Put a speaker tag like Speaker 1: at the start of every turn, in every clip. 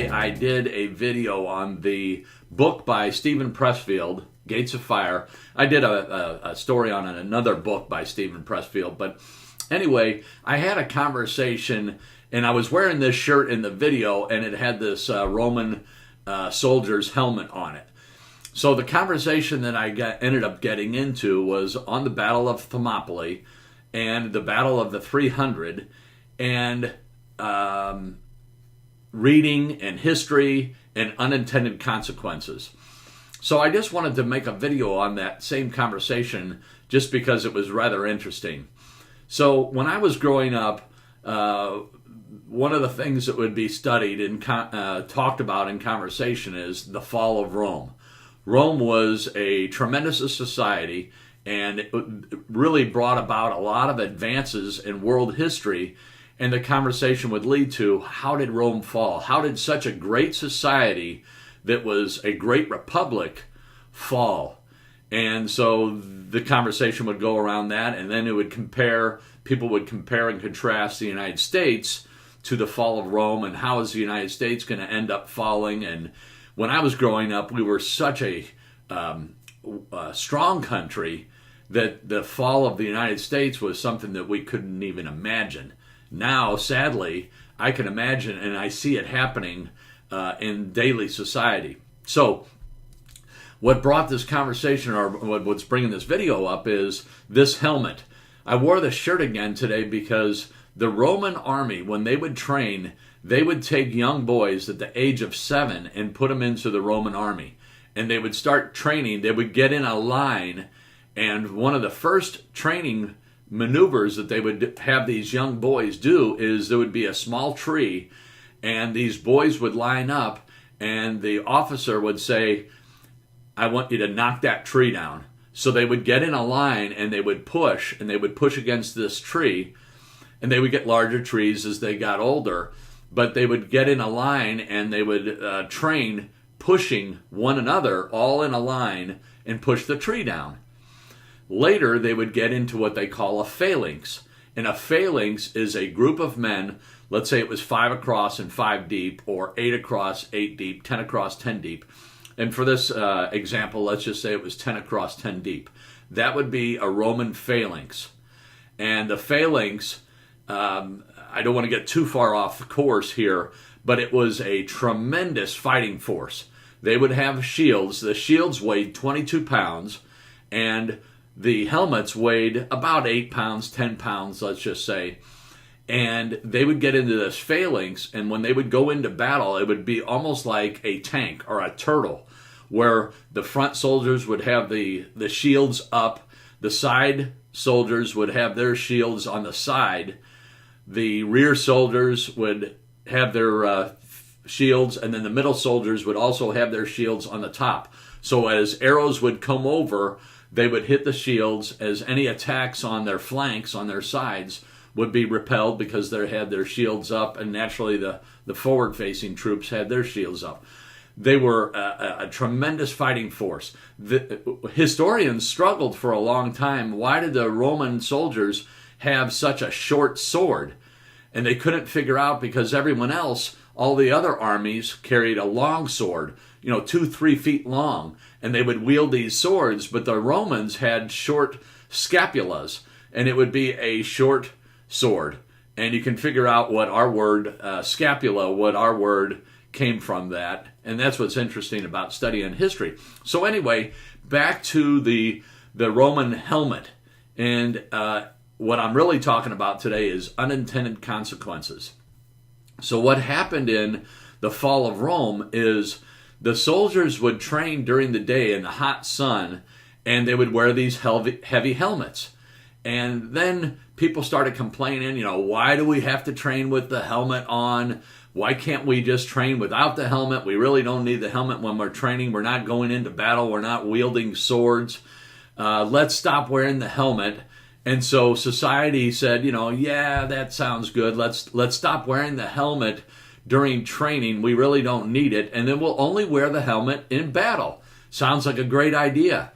Speaker 1: yesterday I did a video on the book by Stephen Pressfield, Gates of Fire. I did a story on another book by Stephen Pressfield, but anyway, I had a conversation, and I was wearing this shirt in the video, and it had this Roman soldier's helmet on it. So the conversation that I ended up getting into was on the Battle of Thermopylae and the Battle of the 300, and reading and history and unintended consequences. So I just wanted to make a video on that same conversation just because it was rather interesting. So when I was growing up, one of the things that would be studied and talked about in conversation is the fall of Rome. Rome was a tremendous society, and it really brought about a lot of advances in world history. And the conversation would lead to, how did Rome fall? How did such a great society that was a great republic fall? And so the conversation would go around that, and then it would people would compare and contrast the United States to the fall of Rome, and how is the United States going to end up falling? And when I was growing up, we were such a strong country that the fall of the United States was something that we couldn't even imagine. Now, sadly, I can imagine, and I see it happening in daily society. So what brought this conversation, or what's bringing this video up, is this helmet. I wore this shirt again today because the Roman army, when they would train, they would take young boys at the age of 7 and put them into the Roman army. And they would start training. They would get in a line, and one of the first training maneuvers that they would have these young boys do is there would be a small tree, and these boys would line up, and the officer would say, "I want you to knock that tree down." So they would get in a line, and they would push against this tree, and they would get larger trees as they got older, but they would get in a line, and they would train pushing one another all in a line and push the tree down. Later, they would get into what they call a phalanx. And a phalanx is a group of men, let's say it was 5 across and 5 deep, or 8 across, 8 deep, 10 across, 10 deep. And for this example, let's just say it was 10 across, 10 deep. That would be a Roman phalanx. And the phalanx, I don't want to get too far off the course here, but it was a tremendous fighting force. They would have shields. The shields weighed 22 pounds, and the helmets weighed about 8 pounds, 10 pounds, let's just say. And they would get into this phalanx, and when they would go into battle, it would be almost like a tank or a turtle, where the front soldiers would have the shields up, the side soldiers would have their shields on the side, the rear soldiers would have their shields, and then the middle soldiers would also have their shields on the top. So as arrows would come over, they would hit the shields, as any attacks on their flanks, on their sides, would be repelled because they had their shields up, and naturally the forward-facing troops had their shields up. They were a tremendous fighting force. The historians struggled for a long time. Why did the Roman soldiers have such a short sword? And they couldn't figure out, because everyone else, all the other armies, carried a long sword, 2-3 feet long, and they would wield these swords, but the Romans had short scapulas, and it would be a short sword. And you can figure out what our word, scapula, what our word came from that, and that's what's interesting about studying history. So anyway, back to the Roman helmet, and what I'm really talking about today is unintended consequences. So what happened in the fall of Rome is the soldiers would train during the day in the hot sun, and they would wear these heavy helmets. And then people started complaining, why do we have to train with the helmet on? Why can't we just train without the helmet? We really don't need the helmet when we're training. We're not going into battle. We're not wielding swords. Let's stop wearing the helmet. And so society said, yeah, that sounds good. Let's stop wearing the helmet during training. We really don't need it. And then we'll only wear the helmet in battle. Sounds like a great idea.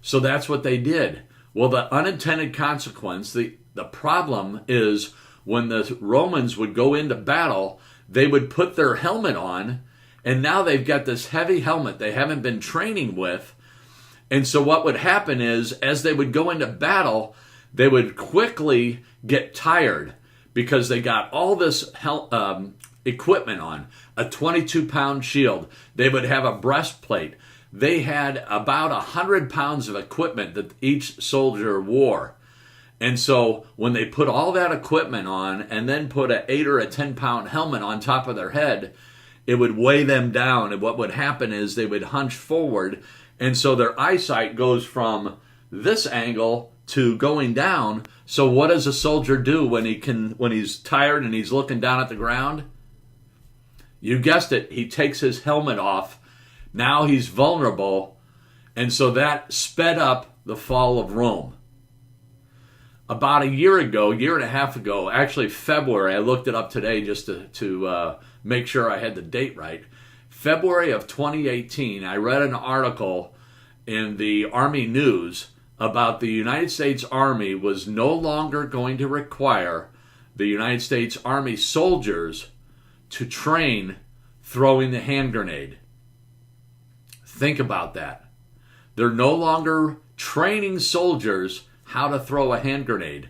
Speaker 1: So that's what they did. Well, the unintended consequence, the problem is when the Romans would go into battle, they would put their helmet on, and now they've got this heavy helmet they haven't been training with. And so what would happen is, as they would go into battle, they would quickly get tired because they got all this equipment on, a 22-pound shield. They would have a breastplate. They had about 100 pounds of equipment that each soldier wore. And so when they put all that equipment on and then put an 8 or a 10-pound helmet on top of their head, it would weigh them down. And what would happen is they would hunch forward. And so their eyesight goes from this angle to going down. So what does a soldier do when he's tired and he's looking down at the ground? You guessed it, he takes his helmet off. Now he's vulnerable. And so that sped up the fall of Rome. About a year and a half ago, actually February, I looked it up today just to make sure I had the date right. February of 2018, I read an article in the Army News about the United States Army was no longer going to require the United States Army soldiers to train throwing the hand grenade. Think about that. They're no longer training soldiers how to throw a hand grenade.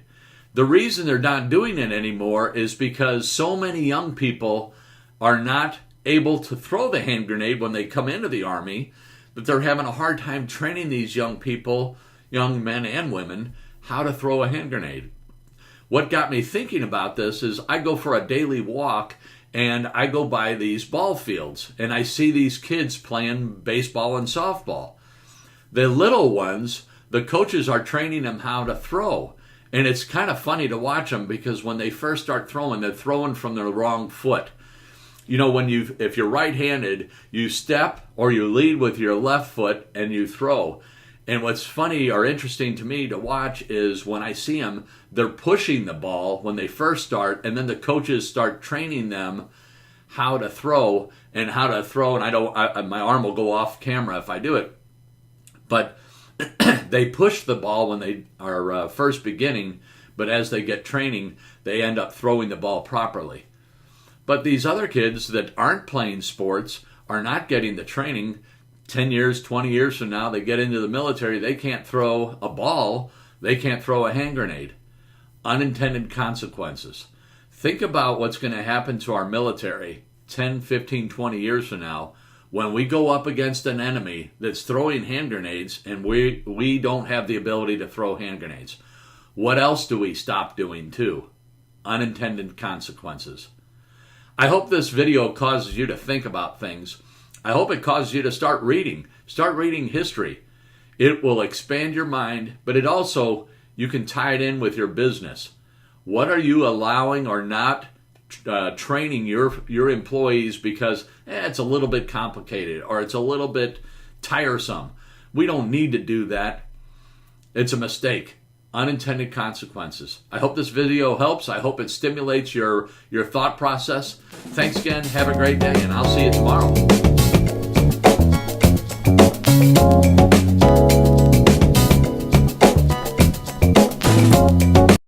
Speaker 1: The reason they're not doing it anymore is because so many young people are not able to throw the hand grenade when they come into the Army that they're having a hard time training these young people, young men and women, how to throw a hand grenade. What got me thinking about this is I go for a daily walk and I go by these ball fields and I see these kids playing baseball and softball. The little ones, the coaches are training them how to throw. And it's kind of funny to watch them because when they first start throwing, they're throwing from the wrong foot. You know, if you're right-handed, you step or you lead with your left foot and you throw. And what's funny or interesting to me to watch is when I see them, they're pushing the ball when they first start, and then the coaches start training them how to throw. And my arm will go off camera if I do it. But they push the ball when they are first beginning, but as they get training, they end up throwing the ball properly. But these other kids that aren't playing sports are not getting the training. 10 years, 20 years from now, they get into the military, they can't throw a ball, they can't throw a hand grenade. Unintended consequences. Think about what's going to happen to our military 10, 15, 20 years from now when we go up against an enemy that's throwing hand grenades and we don't have the ability to throw hand grenades. What else do we stop doing too? Unintended consequences. I hope this video causes you to think about things. I hope it causes you to start reading history. It will expand your mind, but it also, you can tie it in with your business. What are you allowing or not training your employees because it's a little bit complicated or it's a little bit tiresome? We don't need to do that. It's a mistake. Unintended consequences. I hope this video helps. I hope it stimulates your thought process. Thanks again. Have a great day, and I'll see you tomorrow.